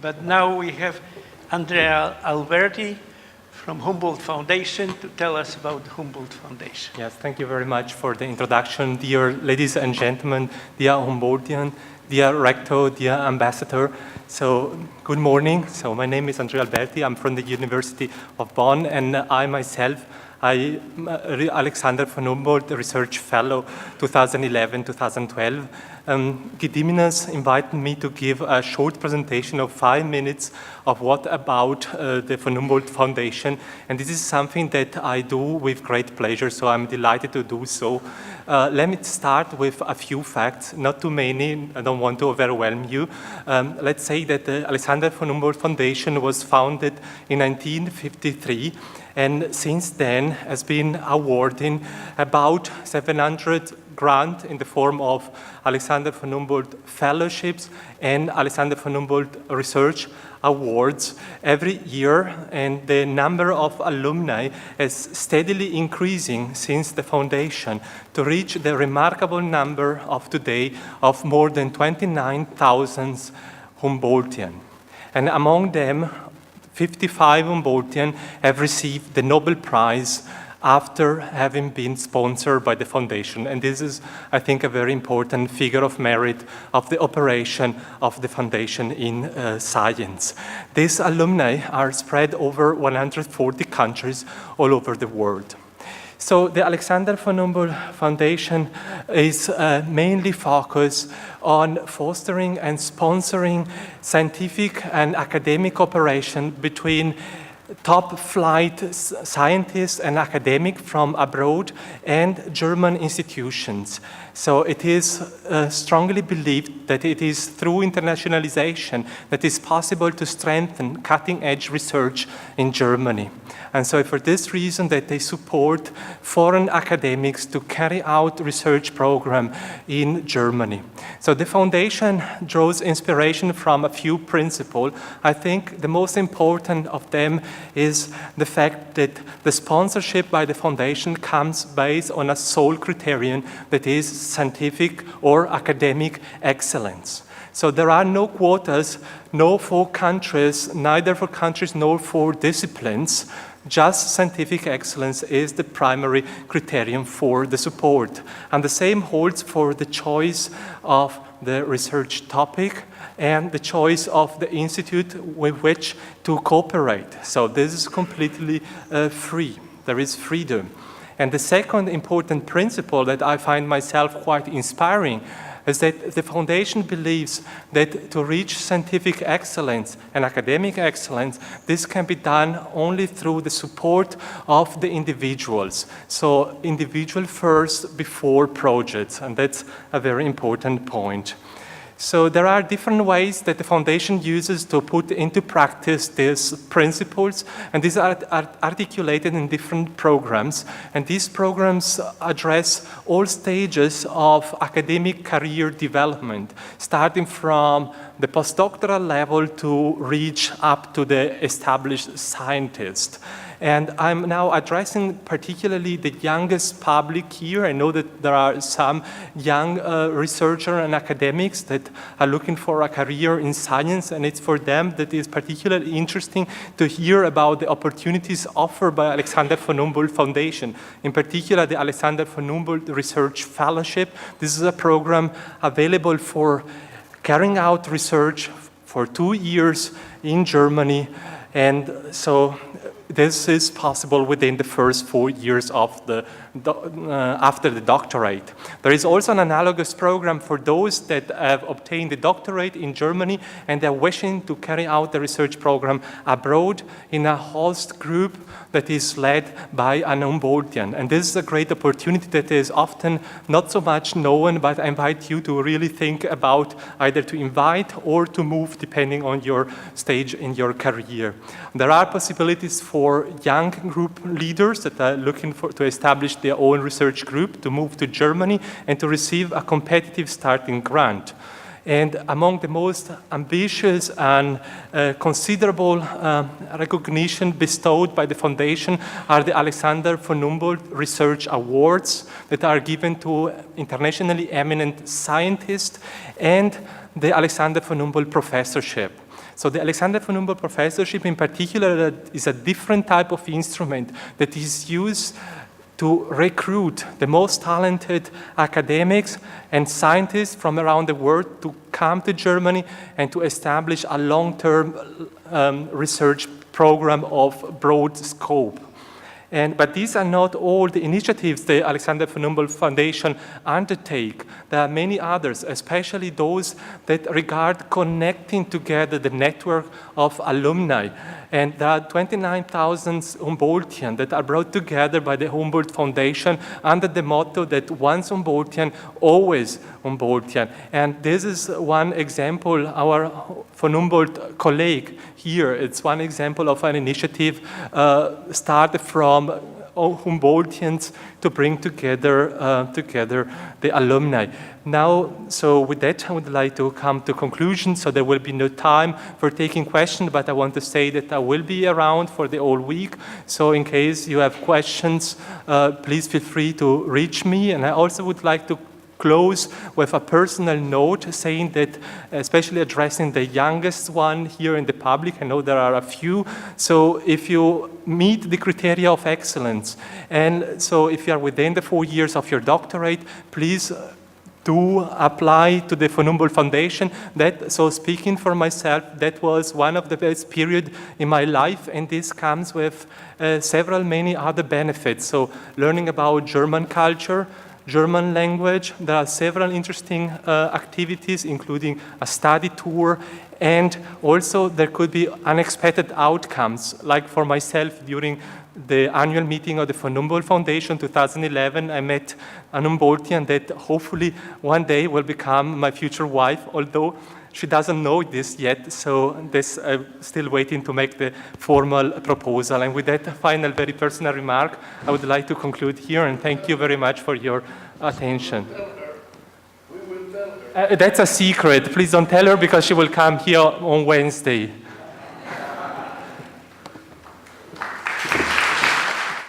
but now we have Andrea Alberti from Humboldt Foundation to tell us about the Humboldt Foundation. Yes, thank you very much for the introduction, dear ladies and gentlemen, dear Humboldtian, dear Rector, dear Ambassador. So, good morning. So, my name is Andrea Alberti. I'm from the University of Bonn, and I myself, I'm Alexander von Humboldt Research Fellow 2011-2012. Gediminas invited me to give a short presentation of 5 minutes of what about the von Humboldt Foundation, and this is something that I do with great pleasure, so I'm delighted to do so. Let me start with a few facts, not too many, I don't want to overwhelm you. Let's say that the Alexander von Humboldt Foundation was founded in 1953, and since then has been awarding about 700 grants in the form of Alexander von Humboldt Fellowships and Alexander von Humboldt Research Awards every year, and the number of alumni is steadily increasing since the foundation to reach the remarkable number of today of more than 29,000 Humboldtian. And among them, 55 Humboldtian have received the Nobel Prize after having been sponsored by the foundation. And this is, I think, a very important figure of merit of the operation of the foundation in science. These alumni are spread over 140 countries all over the world. So the Alexander von Humboldt Foundation is mainly focused on fostering and sponsoring scientific and academic cooperation between top flight scientists and academics from abroad and German institutions. So it is strongly believed that it is through internationalization that it's possible to strengthen cutting-edge research in Germany. And so for this reason that they support foreign academics to carry out research program in Germany. So the foundation draws inspiration from a few principles. I think the most important of them is the fact that the sponsorship by the foundation comes based on a sole criterion, that is scientific or academic excellence. So there are no quotas, no for countries, neither for countries nor for disciplines. Just scientific excellence is the primary criterion for the support. And the same holds for the choice of the research topic and the choice of the institute with which to cooperate. So this is completely free. There is freedom. And the second important principle that I find myself quite inspiring is that the foundation believes that to reach scientific excellence and academic excellence, this can be done only through the support of the individuals. So individual first before projects, and that's a very important point. So there are different ways that the foundation uses to put into practice these principles, and these are articulated in different programs. And these programs address all stages of academic career development, starting from the postdoctoral level to reach up to the established scientist. And I'm now addressing particularly the youngest public here. I know that there are some young researchers and academics that are looking for a career in science, and it's for them that is particularly interesting to hear about the opportunities offered by Alexander von Humboldt Foundation. In particular, the Alexander von Humboldt Research Fellowship. This is a program available for carrying out research for 2 years in Germany, and so this is possible within the first 4 years of the after the doctorate. There is also an analogous program for those that have obtained the doctorate in Germany and they're wishing to carry out the research program abroad in a host group that is led by an Humboldtian. And this is a great opportunity that is often not so much known, but I invite you to really think about either to invite or to move depending on your stage in your career. There are possibilities for young group leaders that are looking to establish their own research group to move to Germany and to receive a competitive starting grant. And among the most ambitious and considerable recognition bestowed by the foundation are the Alexander von Humboldt Research Awards that are given to internationally eminent scientists and the Alexander von Humboldt Professorship. So the Alexander von Humboldt Professorship in particular is a different type of instrument that is used to recruit the most talented academics and scientists from around the world to come to Germany and to establish a long-term research program of broad scope. But these are not all the initiatives the Alexander von Humboldt Foundation undertake. There are many others, especially those that regard connecting together the network of alumni. And there are 29,000 Humboldtians that are brought together by the Humboldt Foundation under the motto that once Humboldtian, always Humboldtian. And this is one example, our von Humboldt colleague here, it's one example of an initiative started from Humboldtians to bring together the alumni. Now, so with that, I would like to come to conclusion. So there will be no time for taking questions, but I want to say that I will be around for the whole week. So in case you have questions, please feel free to reach me. And I also would like to close with a personal note saying that, especially addressing the youngest one here in the public, I know there are a few, so if you meet the criteria of excellence, and so if you are within the 4 years of your doctorate, please do apply to the von Humboldt Foundation. So speaking for myself, that was one of the best periods in my life, and this comes with many other benefits. So learning about German culture, German language. There are several interesting activities, including a study tour, and also there could be unexpected outcomes. Like for myself, during the annual meeting of the von Humboldt Foundation 2011, I met an Humboldtian that hopefully one day will become my future wife, although she doesn't know this yet, so this, I'm still waiting to make the formal proposal. And with that final, very personal remark, I would like to conclude here, and thank you very much for your attention. That's a secret. Please don't tell her, because she will come here on Wednesday.